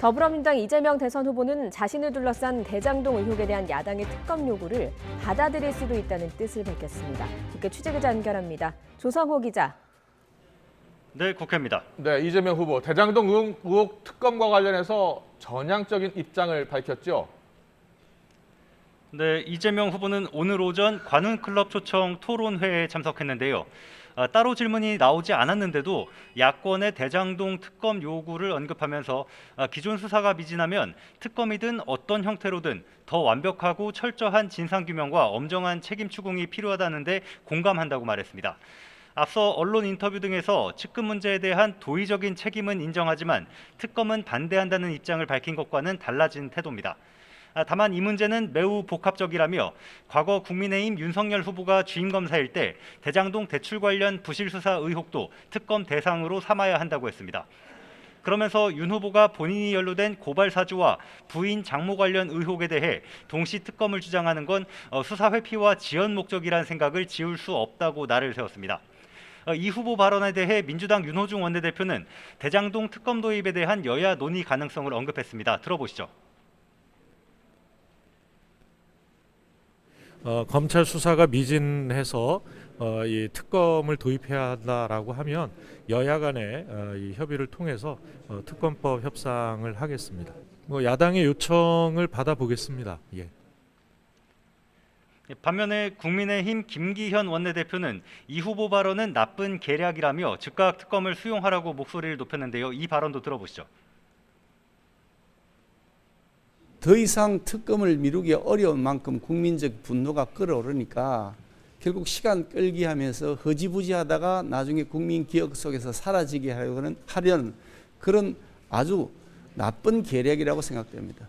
더불어민주당 이재명 대선 후보는 자신을 둘러싼 대장동 의혹에 대한 야당의 특검 요구를 받아들일 수도 있다는 뜻을 밝혔습니다. 국회 취재기자 연결합니다. 조성호 기자. 네, 국회입니다. 네, 이재명 후보 대장동 의혹 특검과 관련해서 전향적인 입장을 밝혔죠. 네, 이재명 후보는 오늘 오전 관훈클럽 초청 토론회에 참석했는데요. 따로 질문이 나오지 않았는데도 야권의 대장동 특검 요구를 언급하면서 기존 수사가 미진하면 특검이든 어떤 형태로든 더 완벽하고 철저한 진상규명과 엄정한 책임 추궁이 필요하다는 데 공감한다고 말했습니다. 앞서 언론 인터뷰 등에서 측근 문제에 대한 도의적인 책임은 인정하지만 특검은 반대한다는 입장을 밝힌 것과는 달라진 태도입니다. 다만 이 문제는 매우 복합적이라며 과거 국민의힘 윤석열 후보가 주임 검사일 때 대장동 대출 관련 부실 수사 의혹도 특검 대상으로 삼아야 한다고 했습니다. 그러면서 윤 후보가 본인이 연루된 고발 사주와 부인 장모 관련 의혹에 대해 동시 특검을 주장하는 건 수사 회피와 지연 목적이라는 생각을 지울 수 없다고 날을 세웠습니다. 이 후보 발언에 대해 민주당 윤호중 원내대표는 대장동 특검 도입에 대한 여야 논의 가능성을 언급했습니다. 들어보시죠. 검찰 수사가 미진해서 이 특검을 도입해야 한다라고 하면 여야 간의 이 협의를 통해서 특검법 협상을 하겠습니다. 야당의 요청을 받아보겠습니다. 예. 반면에 국민의힘 김기현 원내대표는 이 후보 발언은 나쁜 계략이라며 즉각 특검을 수용하라고 목소리를 높였는데요. 이 발언도 들어보시죠. 더 이상 특검을 미루기 어려운 만큼 국민적 분노가 끓어오르니까 결국 시간 끌기 하면서 허지부지하다가 나중에 국민 기억 속에서 사라지게 하려는 그런 아주 나쁜 계략이라고 생각됩니다.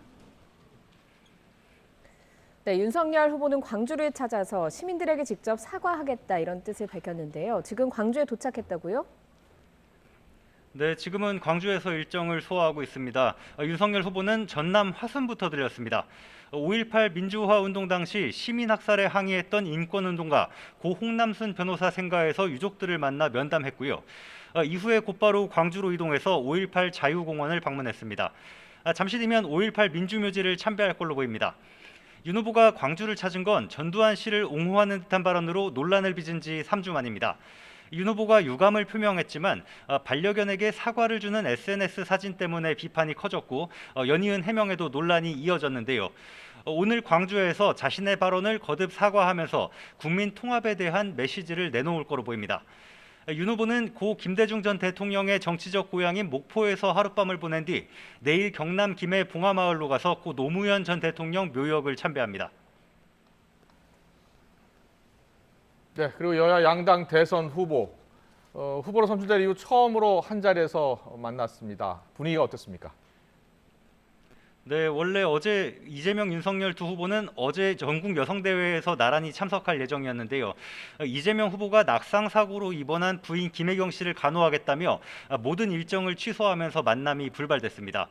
네, 윤석열 후보는 광주를 찾아서 시민들에게 직접 사과하겠다 이런 뜻을 밝혔는데요. 지금 광주에 도착했다고요? 네, 지금은 광주에서 일정을 소화하고 있습니다. 윤석열 후보는 전남 화순부터 들렸습니다. 5.18 민주화 운동 당시 시민 학살에 항의했던 인권운동가 고 홍남순 변호사 생가에서 유족들을 만나 면담했고요. 이후에 곧바로 광주로 이동해서 5.18 자유공원을 방문했습니다. 잠시 뒤면 5.18 민주묘지를 참배할 걸로 보입니다. 윤 후보가 광주를 찾은 건 전두환 씨를 옹호하는 듯한 발언으로 논란을 빚은 지 3주 만입니다. 윤 후보가 유감을 표명했지만 반려견에게 사과를 주는 SNS 사진 때문에 비판이 커졌고 연이은 해명에도 논란이 이어졌는데요. 오늘 광주에서 자신의 발언을 거듭 사과하면서 국민 통합에 대한 메시지를 내놓을 거로 보입니다. 윤 후보는 고 김대중 전 대통령의 정치적 고향인 목포에서 하룻밤을 보낸 뒤 내일 경남 김해 봉하마을로 가서 고 노무현 전 대통령 묘역을 참배합니다. 네, 그리고 여야 양당 대선 후보로 선출된 이후 처음으로 한 자리에서 만났습니다. 분위기가 어떻습니까? 네, 원래 어제 이재명, 윤석열 두 후보는 어제 전국 여성대회에서 나란히 참석할 예정이었는데요. 이재명 후보가 낙상 사고로 입원한 부인 김혜경 씨를 간호하겠다며 모든 일정을 취소하면서 만남이 불발됐습니다.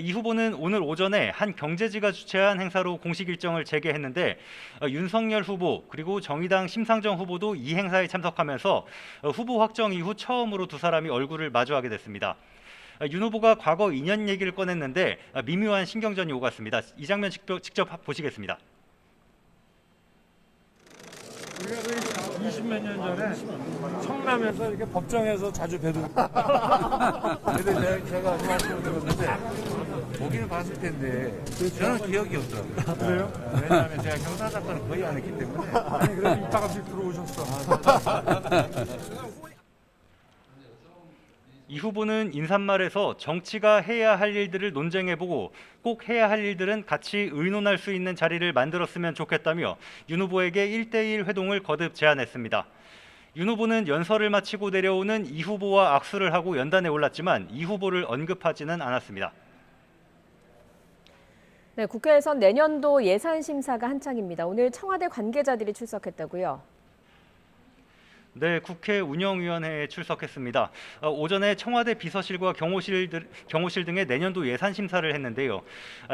이 후보는 오늘 오전에 한 경제지가 주최한 행사로 공식 일정을 재개했는데 윤석열 후보 그리고 정의당 심상정 후보도 이 행사에 참석하면서 후보 확정 이후 처음으로 두 사람이 얼굴을 마주하게 됐습니다. 윤 후보가 과거 인연 얘기를 꺼냈는데 미묘한 신경전이 오갔습니다. 이 장면 직접 보시겠습니다. 우리가 20몇 년 전에 성남에서 이렇게 법정에서 자주 뵈도 근데 제가 그 말씀을 들었는데 보기는 봤을 텐데 저는 기억이 없더라고요. 그래요? 왜냐하면 제가 형사 사건을 거의 안 했기 때문에. 아니 그래도 이따가씩 들어오셨어. 이 후보는 인사말에서 정치가 해야 할 일들을 논쟁해보고 꼭 해야 할 일들은 같이 의논할 수 있는 자리를 만들었으면 좋겠다며 윤 후보에게 1대1 회동을 거듭 제안했습니다. 윤 후보는 연설을 마치고 내려오는 이 후보와 악수를 하고 연단에 올랐지만 이 후보를 언급하지는 않았습니다. 네, 국회에선 내년도 예산 심사가 한창입니다. 오늘 청와대 관계자들이 출석했다고요? 네, 국회 운영위원회에 출석했습니다. 오전에 청와대 비서실과 경호실 등의 내년도 예산 심사를 했는데요.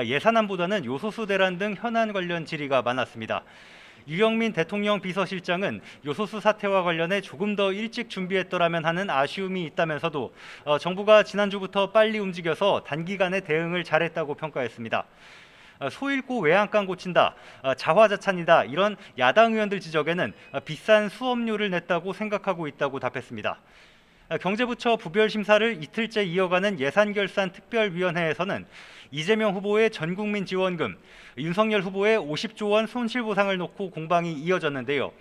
예산안보다는 요소수 대란 등 현안 관련 질의가 많았습니다. 유영민 대통령 비서실장은 요소수 사태와 관련해 조금 더 일찍 준비했더라면 하는 아쉬움이 있다면서도 정부가 지난주부터 빨리 움직여서 단기간에 대응을 잘했다고 평가했습니다. 소 잃고 외양간 고친다, 자화자찬이다 이런 야당 의원들 지적에는 비싼 수업료를 냈다고 생각하고 있다고 답했습니다. 경제부처 부별 심사를 이틀째 이어가는 예산결산특별위원회에서는 이재명 후보의 전국민 지원금, 윤석열 후보의 50조 원 손실보상을 놓고 공방이 이어졌는데요.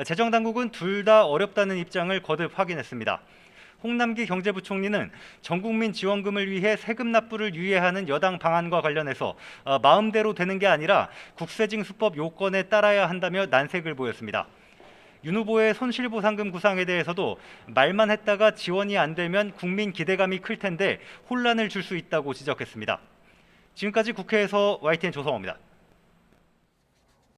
재정당국은 둘 다 어렵다는 입장을 거듭 확인했습니다. 홍남기 경제부총리는 전국민 지원금을 위해 세금 납부를 유예하는 여당 방안과 관련해서 마음대로 되는 게 아니라 국세징수법 요건에 따라야 한다며 난색을 보였습니다. 윤 후보의 손실보상금 구상에 대해서도 말만 했다가 지원이 안 되면 국민 기대감이 클 텐데 혼란을 줄 수 있다고 지적했습니다. 지금까지 국회에서 YTN 조성호입니다.